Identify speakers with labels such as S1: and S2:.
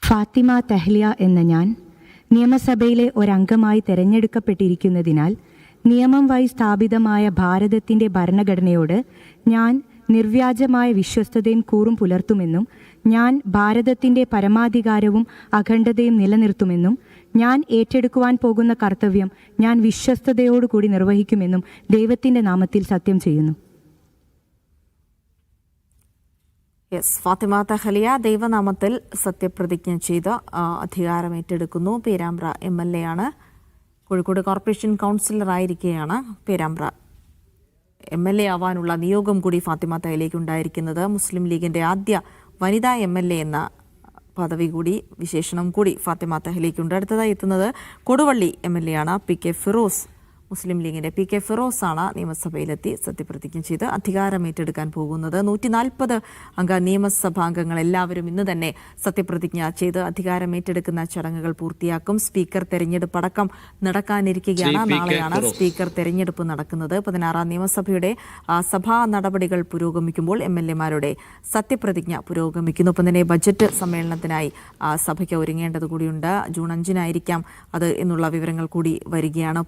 S1: ഫാത്തിമ തെഹ്ലിയ എന്ന ഞാൻ നിയമസഭയിലെ ഒരംഗമായി തെരഞ്ഞെടുക്കപ്പെട്ടിരിക്കുന്നതിനാൽ നിയമം വഴി സ്ഥാപിതമായ ഭാരതത്തിൻ്റെ ഭരണഘടനയോട് ഞാൻ നിർവ്യാജമായ വിശ്വസ്തതയും കൂറും പുലർത്തുമെന്നും ഞാൻ ഭാരതത്തിൻ്റെ പരമാധികാരവും അഖണ്ഡതയും നിലനിർത്തുമെന്നും ഞാൻ ഏറ്റെടുക്കുവാൻ പോകുന്ന കർത്തവ്യം ഞാൻ വിശ്വസ്തയോടുകൂടി നിർവഹിക്കുമെന്നും ദൈവത്തിൻ്റെ നാമത്തിൽ സത്യം ചെയ്യുന്നു.
S2: ഫാത്തിമ തെഹ്ലിയ ദൈവനാമത്തിൽ സത്യപ്രതിജ്ഞ ചെയ്ത് അധികാരമേറ്റെടുക്കുന്നു. പേരാമ്പ്ര MLA ആണ്. കോഴിക്കോട് കോർപ്പറേഷൻ കൗൺസിലറായിരിക്കെയാണ് പേരാമ്പ്ര MLA ആവാനുള്ള നിയോഗം കൂടി ഫാത്തിമ തെഹ്ലിയയ്ക്ക് ഉണ്ടായിരിക്കുന്നത്. മുസ്ലിം ലീഗിന്റെ ആദ്യ വനിതാ MLA എന്ന പദവി കൂടി വിശേഷണം കൂടി ഫാത്തിമ തെഹ്ലിയയ്ക്കുണ്ട്. അടുത്തതായി എത്തുന്നത് കൊടുവള്ളി MLA ആണ്. PK ഫിറോസ്, മുസ്ലിം ലീഗിന്റെ PK ഫിറോസ് ആണ് നിയമസഭയിലെത്തി സത്യപ്രതിജ്ഞ ചെയ്ത് അധികാരമേറ്റെടുക്കാൻ പോകുന്നത്. 140 അംഗ നിയമസഭാംഗങ്ങൾ എല്ലാവരും ഇന്ന് തന്നെ സത്യപ്രതിജ്ഞ ചെയ്ത് അധികാരമേറ്റെടുക്കുന്ന ചടങ്ങുകൾ പൂർത്തിയാക്കും. സ്പീക്കർ തെരഞ്ഞെടുപ്പ് അടക്കം നടക്കാനിരിക്കുകയാണ്. നാളെയാണ് സ്പീക്കർ തെരഞ്ഞെടുപ്പ് നടക്കുന്നത്. 16ാം നിയമസഭയുടെ സഭാ നടപടികൾ പുരോഗമിക്കുമ്പോൾ MLA-മാരുടെ സത്യപ്രതിജ്ഞ പുരോഗമിക്കുന്നു. ഒപ്പം തന്നെ ബജറ്റ് സമ്മേളനത്തിനായി സഭയ്ക്ക് ഒരുങ്ങേണ്ടത് കൂടിയുണ്ട്. ജൂൺ 5-നായിരിക്കാം അത് എന്നുള്ള വിവരങ്ങൾ കൂടി വരികയാണ്.